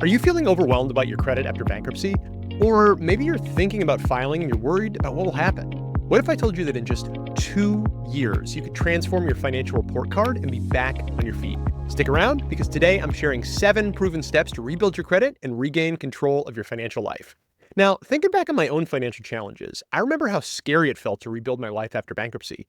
Are you feeling overwhelmed about your credit after bankruptcy? Or maybe you're thinking about filing and you're worried about what will happen. What if I told you that in just 2 years, you could transform your financial report card and be back on your feet? Stick around because today I'm sharing 7 proven steps to rebuild your credit and regain control of your financial life. Now, thinking back on my own financial challenges, I remember how scary it felt to rebuild my life after bankruptcy.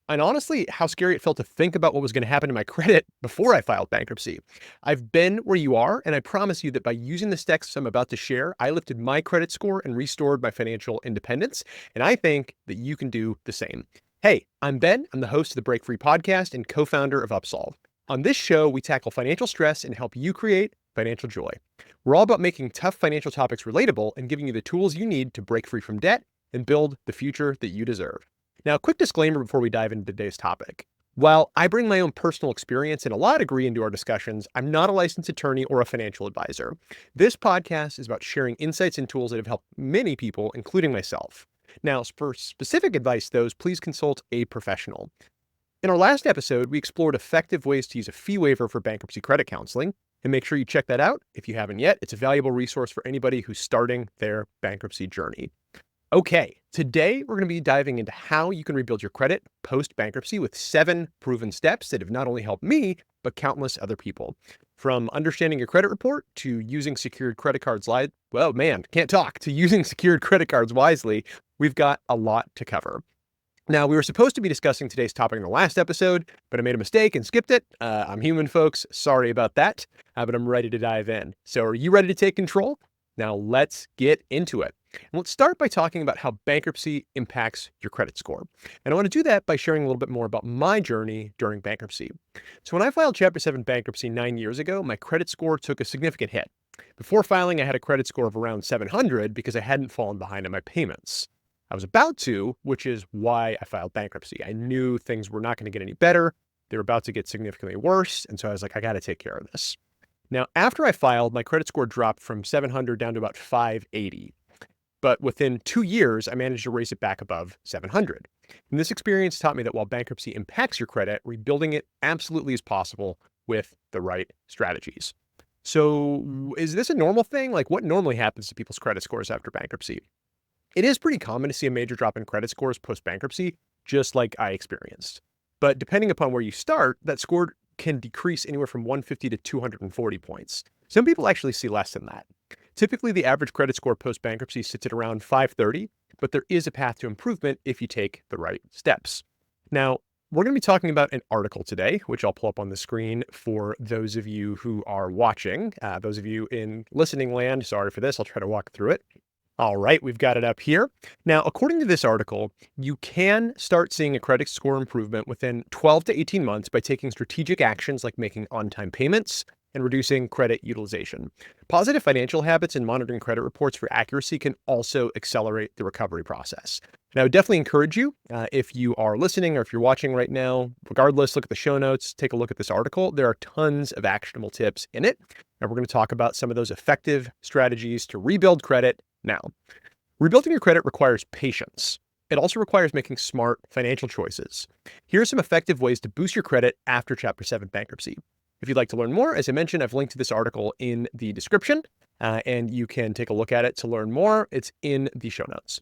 And honestly, how scary it felt to think about what was going to happen to my credit before I filed bankruptcy. I've been where you are, and I promise you that by using the steps I'm about to share, I lifted my credit score and restored my financial independence. And I think that you can do the same. Hey, I'm Ben. I'm the host of the Break Free podcast and co-founder of Upsolve. On this show, we tackle financial stress and help you create financial joy. We're all about making tough financial topics relatable and giving you the tools you need to break free from debt and build the future that you deserve. Now, a quick disclaimer before we dive into today's topic. While I bring my own personal experience and a lot of degree into our discussions, I'm not a licensed attorney or a financial advisor. This podcast is about sharing insights and tools that have helped many people, including myself. Now, for specific advice, please consult a professional. In our last episode, we explored effective ways to use a fee waiver for bankruptcy credit counseling. And make sure you check that out if you haven't yet. It's a valuable resource for anybody who's starting their bankruptcy journey. Okay, today we're going to be diving into how you can rebuild your credit post-bankruptcy with 7 proven steps that have not only helped me, but countless other people. From understanding your credit report to using secured credit cards to using secured credit cards wisely, we've got a lot to cover. Now, we were supposed to be discussing today's topic in the last episode, but I made a mistake and skipped it. I'm human, folks. Sorry about that, but I'm ready to dive in. So are you ready to take control? Now let's get into it. And let's start by talking about how bankruptcy impacts your credit score. And I want to do that by sharing a little bit more about my journey during bankruptcy. So when I filed Chapter 7 bankruptcy 9 years ago, my credit score took a significant hit. Before filing, I had a credit score of around 700 because I hadn't fallen behind on my payments. I was about to, which is why I filed bankruptcy. I knew things were not going to get any better. They were about to get significantly worse. And so I was like, I got to take care of this. Now, after I filed, my credit score dropped from 700 down to about 580. But within 2 years, I managed to raise it back above 700. And this experience taught me that while bankruptcy impacts your credit, rebuilding it absolutely is possible with the right strategies. So is this a normal thing? Like, what normally happens to people's credit scores after bankruptcy? It is pretty common to see a major drop in credit scores post-bankruptcy, just like I experienced. But depending upon where you start, that score can decrease anywhere from 150 to 240 points. Some people actually see less than that. Typically, the average credit score post-bankruptcy sits at around 530, but there is a path to improvement if you take the right steps. Now, we're going to be talking about an article today, which I'll pull up on the screen for those of you who are watching. Those of you in listening land, sorry for this. I'll try to walk through it. All right, we've got it up here. Now, according to this article, you can start seeing a credit score improvement within 12 to 18 months by taking strategic actions like making on-time payments and reducing credit utilization. Positive financial habits and monitoring credit reports for accuracy can also accelerate the recovery process. And I would definitely encourage you, if you are listening or if you're watching right now, regardless, look at the show notes, take a look at this article. There are tons of actionable tips in it. And we're going to talk about some of those effective strategies to rebuild credit now. Rebuilding your credit requires patience. It also requires making smart financial choices. Here are some effective ways to boost your credit after Chapter 7 bankruptcy. If you'd like to learn more, as I mentioned, I've linked to this article in the description, and you can take a look at it to learn more. It's in the show notes.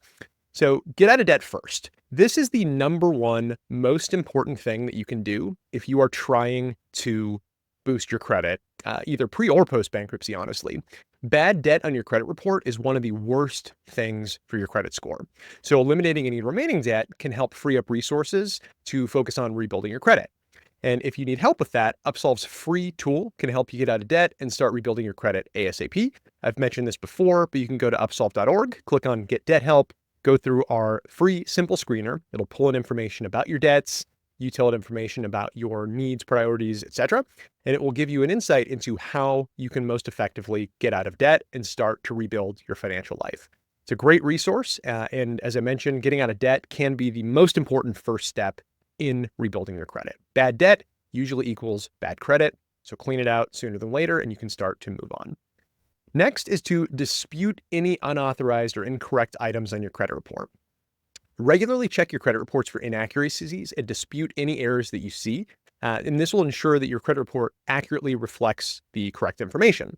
So get out of debt first. This is the number one most important thing that you can do if you are trying to boost your credit, either pre or post bankruptcy, honestly. Bad debt on your credit report is one of the worst things for your credit score. So eliminating any remaining debt can help free up resources to focus on rebuilding your credit. And if you need help with that, Upsolve's free tool can help you get out of debt and start rebuilding your credit ASAP. I've mentioned this before, but you can go to upsolve.org, click on Get Debt Help, go through our free simple screener. It'll pull in information about your debts. You tell it information about your needs, priorities, etc. And it will give you an insight into how you can most effectively get out of debt and start to rebuild your financial life. It's a great resource. And as I mentioned, getting out of debt can be the most important first step in rebuilding your credit. Bad debt usually equals bad credit. So clean it out sooner than later and you can start to move on. Next is to dispute any unauthorized or incorrect items on your credit report. Regularly check your credit reports for inaccuracies and dispute any errors that you see. And this will ensure that your credit report accurately reflects the correct information.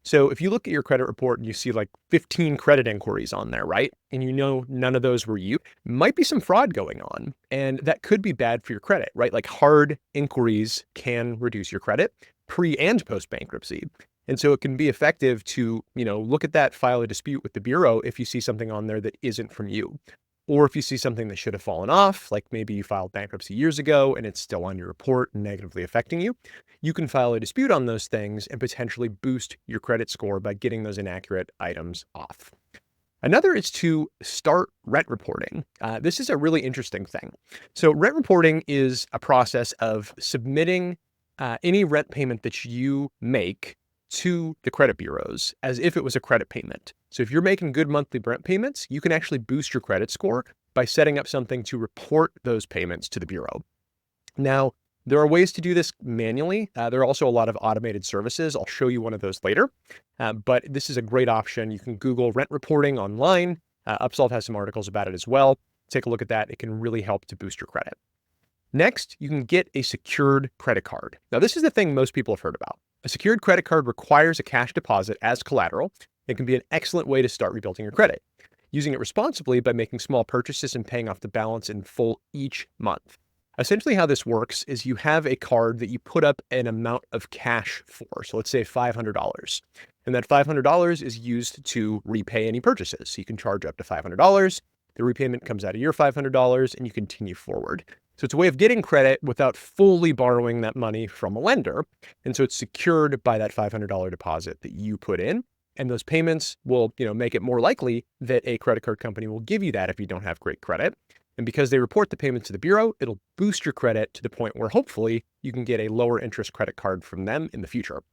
So if you look at your credit report and you see like 15 credit inquiries on there, right? And you know none of those were you, might be some fraud going on. And that could be bad for your credit, right? Like hard inquiries can reduce your credit pre and post bankruptcy. And so it can be effective to, look at that, file a dispute with the bureau if you see something on there that isn't from you. Or if you see something that should have fallen off, like maybe you filed bankruptcy years ago and it's still on your report and negatively affecting you, you can file a dispute on those things and potentially boost your credit score by getting those inaccurate items off. Another is to start rent reporting. This is a really interesting thing. So rent reporting is a process of submitting any rent payment that you make to the credit bureaus as if it was a credit payment. So if you're making good monthly rent payments, you can actually boost your credit score by setting up something to report those payments to the bureau. Now, there are ways to do this manually. There are also a lot of automated services. I'll show you one of those later. But this is a great option. You can Google rent reporting online. Upsolve has some articles about it as well. Take a look at that. It can really help to boost your credit. Next, you can get a secured credit card. Now, this is the thing most people have heard about. A secured credit card requires a cash deposit as collateral. It can be an excellent way to start rebuilding your credit, using it responsibly by making small purchases and paying off the balance in full each month. Essentially, how this works is you have a card that you put up an amount of cash for. So let's say $500. And that $500 is used to repay any purchases. So you can charge up to $500. The repayment comes out of your $500 and you continue forward. So it's a way of getting credit without fully borrowing that money from a lender. And so it's secured by that $500 deposit that you put in. And those payments will, make it more likely that a credit card company will give you that if you don't have great credit. And because they report the payment to the bureau, it'll boost your credit to the point where hopefully you can get a lower interest credit card from them in the future.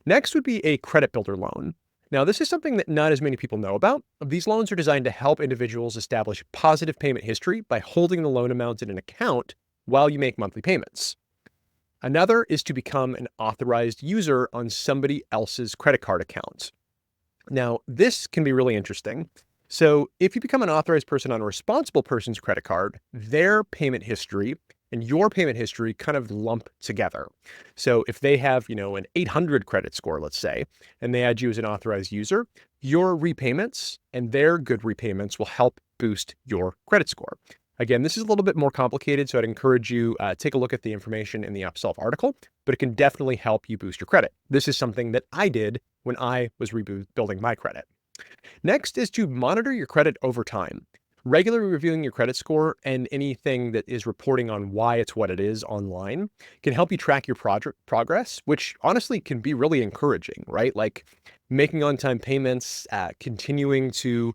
Next would be a credit builder loan. Now, this is something that not as many people know about. These loans are designed to help individuals establish positive payment history by holding the loan amount in an account while you make monthly payments. Another is to become an authorized user on somebody else's credit card account. Now, this can be really interesting. So if you become an authorized person on a responsible person's credit card, their payment history and your payment history kind of lump together. So if they have, an 800 credit score, let's say, and they add you as an authorized user, your repayments and their good repayments will help boost your credit score. Again, this is a little bit more complicated, so I'd encourage you take a look at the information in the Upsolve article, but it can definitely help you boost your credit. This is something that I did when I was rebuilding my credit. Next is to monitor your credit over time. Regularly reviewing your credit score and anything that is reporting on why it's what it is online can help you track your progress, which honestly can be really encouraging, right? Like making on-time payments, continuing to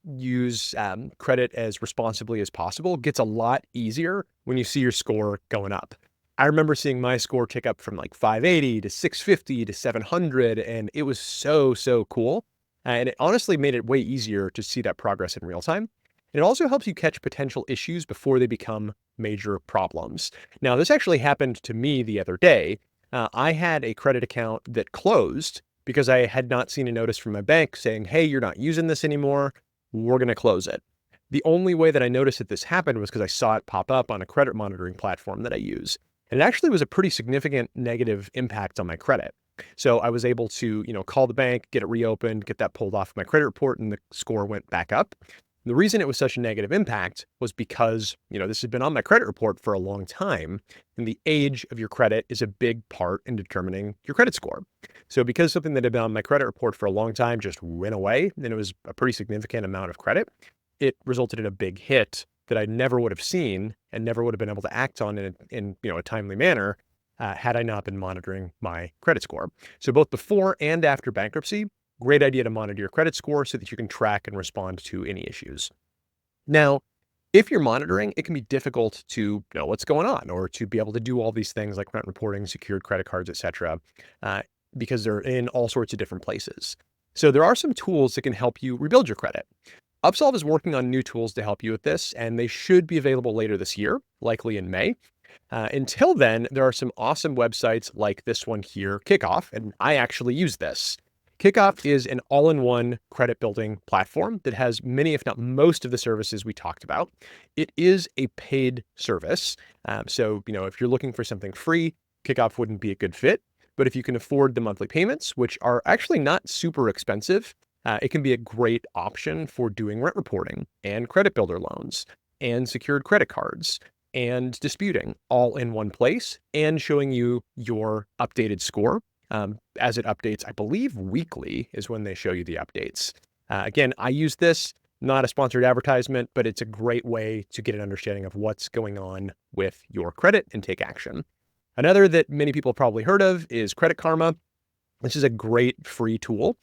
use credit as responsibly as possible gets a lot easier when you see your score going up. I remember seeing my score tick up from like 580 to 650 to 700, and it was so cool. And it honestly made it way easier to see that progress in real time. It also helps you catch potential issues before they become major problems. Now, this actually happened to me the other day. I had a credit account that closed because I had not seen a notice from my bank saying, hey, you're not using this anymore. We're going to close it. The only way that I noticed that this happened was because I saw it pop up on a credit monitoring platform that I use. And it actually was a pretty significant negative impact on my credit. So I was able to, call the bank, get it reopened, get that pulled off my credit report, and the score went back up. The reason it was such a negative impact was because, this has been on my credit report for a long time, and the age of your credit is a big part in determining your credit score. So because something that had been on my credit report for a long time just went away, and it was a pretty significant amount of credit, it resulted in a big hit that I never would have seen and never would have been able to act on in a timely manner had I not been monitoring my credit score. So both before and after bankruptcy, great idea to monitor your credit score so that you can track and respond to any issues. Now, if you're monitoring, it can be difficult to know what's going on or to be able to do all these things like rent reporting, secured credit cards, etc., because they're in all sorts of different places. So there are some tools that can help you rebuild your credit. Upsolve is working on new tools to help you with this, and they should be available later this year, likely in May. Until then, there are some awesome websites like this one here, Kickoff, and I actually use this. Kickoff is an all-in-one credit building platform that has many, if not most, of the services we talked about. It is a paid service. So, if you're looking for something free, Kickoff wouldn't be a good fit. But if you can afford the monthly payments, which are actually not super expensive, it can be a great option for doing rent reporting and credit builder loans and secured credit cards and disputing all in one place and showing you your updated score as it updates. I believe weekly is when they show you the updates. Again, I use this, not a sponsored advertisement, but it's a great way to get an understanding of what's going on with your credit and take action. Another that many people have probably heard of is Credit Karma. This is a great free tool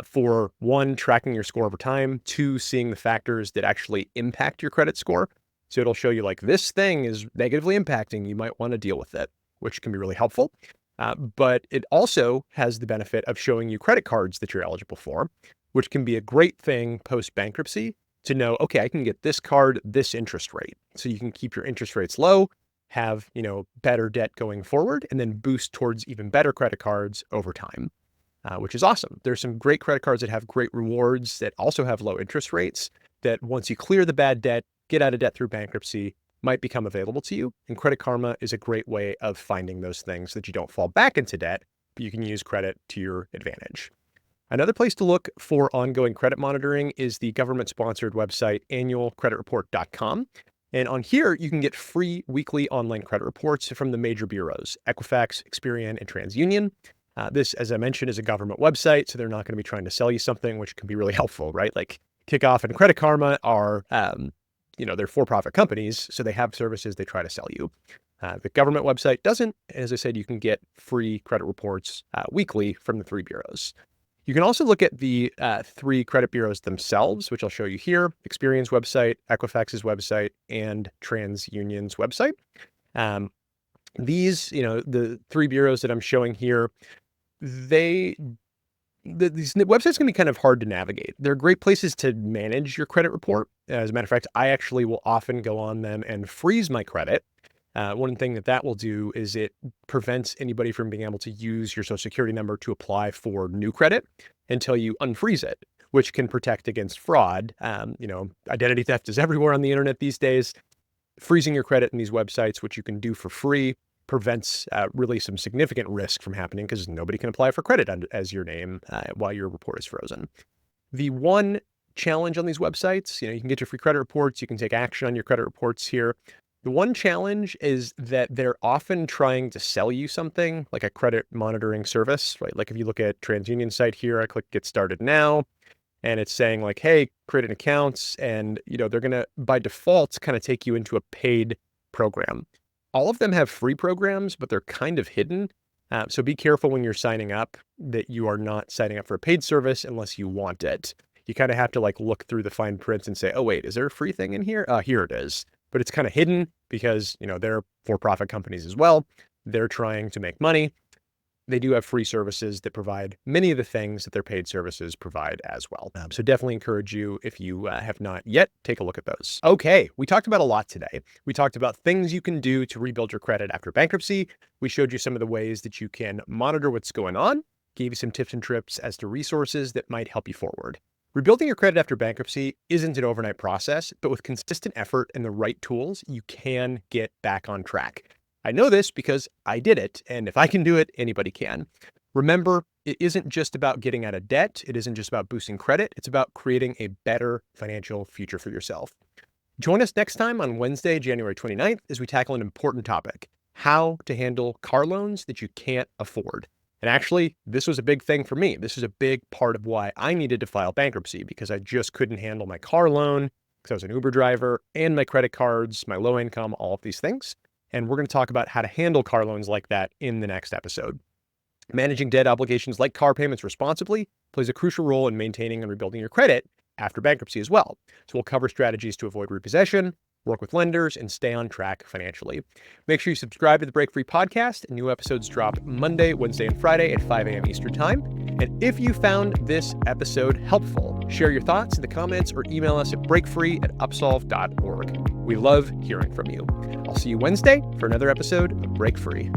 for one, tracking your score over time, two, seeing the factors that actually impact your credit score. So it'll show you like this thing is negatively impacting, you might want to deal with it, which can be really helpful. But it also has the benefit of showing you credit cards that you're eligible for, which can be a great thing post-bankruptcy to know, okay, I can get this card, this interest rate. So you can keep your interest rates low, have, better debt going forward, and then boost towards even better credit cards over time, which is awesome. There's some great credit cards that have great rewards that also have low interest rates that once you clear the bad debt, get out of debt through bankruptcy, might become available to you. And Credit Karma is a great way of finding those things that you don't fall back into debt, but you can use credit to your advantage. Another place to look for ongoing credit monitoring is the government-sponsored website annualcreditreport.com. And on here, you can get free weekly online credit reports from the major bureaus, Equifax, Experian, and TransUnion. This, as I mentioned, is a government website, so they're not going to be trying to sell you something, which can be really helpful, right? Like Kickoff and Credit Karma are, they're for-profit companies, so they have services they try to sell you. The government website doesn't. As I said, you can get free credit reports weekly from the three bureaus. You can also look at the three credit bureaus themselves, which I'll show you here: Experian's website, Equifax's website, and TransUnion's website. These, the three bureaus that I'm showing here, these websites can be kind of hard to navigate. They're great places to manage your credit report. As a matter of fact, I actually will often go on them and freeze my credit. One thing that will do is it prevents anybody from being able to use your social security number to apply for new credit until you unfreeze it, which can protect against fraud. Identity theft is everywhere on the internet these days. Freezing your credit in these websites, which you can do for free, prevents really some significant risk from happening because nobody can apply for credit as your name while your report is frozen. The one challenge on these websites, you can get your free credit reports, you can take action on your credit reports here. The one challenge is that they're often trying to sell you something like a credit monitoring service, right? Like if you look at TransUnion's site here, I click Get Started Now, and it's saying like, hey, create an account, and they're going to, by default, kind of take you into a paid program. All of them have free programs, but they're kind of hidden. So be careful when you're signing up that you are not signing up for a paid service unless you want it. You kind of have to look through the fine print and say, oh, wait, is there a free thing in here? Here it is. But it's kind of hidden because, they're for-profit companies as well. They're trying to make money. They do have free services that provide many of the things that their paid services provide as well. So definitely encourage you, if you have not yet, take a look at those. Okay, we talked about a lot today. We talked about things you can do to rebuild your credit after bankruptcy. We showed you some of the ways that you can monitor what's going on, gave you some tips and tricks as to resources that might help you forward. Rebuilding your credit after bankruptcy isn't an overnight process, but with consistent effort and the right tools, you can get back on track. I know this because I did it, and if I can do it, anybody can. Remember, it isn't just about getting out of debt. It isn't just about boosting credit. It's about creating a better financial future for yourself. Join us next time on Wednesday, January 29th, as we tackle an important topic: how to handle car loans that you can't afford. And actually, this was a big thing for me. This is a big part of why I needed to file bankruptcy, because I just couldn't handle my car loan because I was an Uber driver, and my credit cards, my low income, all of these things. And we're going to talk about how to handle car loans like that in the next episode. Managing debt obligations like car payments responsibly plays a crucial role in maintaining and rebuilding your credit after bankruptcy as well. So we'll cover strategies to avoid repossession, work with lenders, and stay on track financially. Make sure you subscribe to the Break Free podcast, and new episodes drop Monday, Wednesday, and Friday at 5 a.m. Eastern Time. And if you found this episode helpful, share your thoughts in the comments or email us at breakfree@upsolve.org. We love hearing from you. I'll see you Wednesday for another episode of Break Free.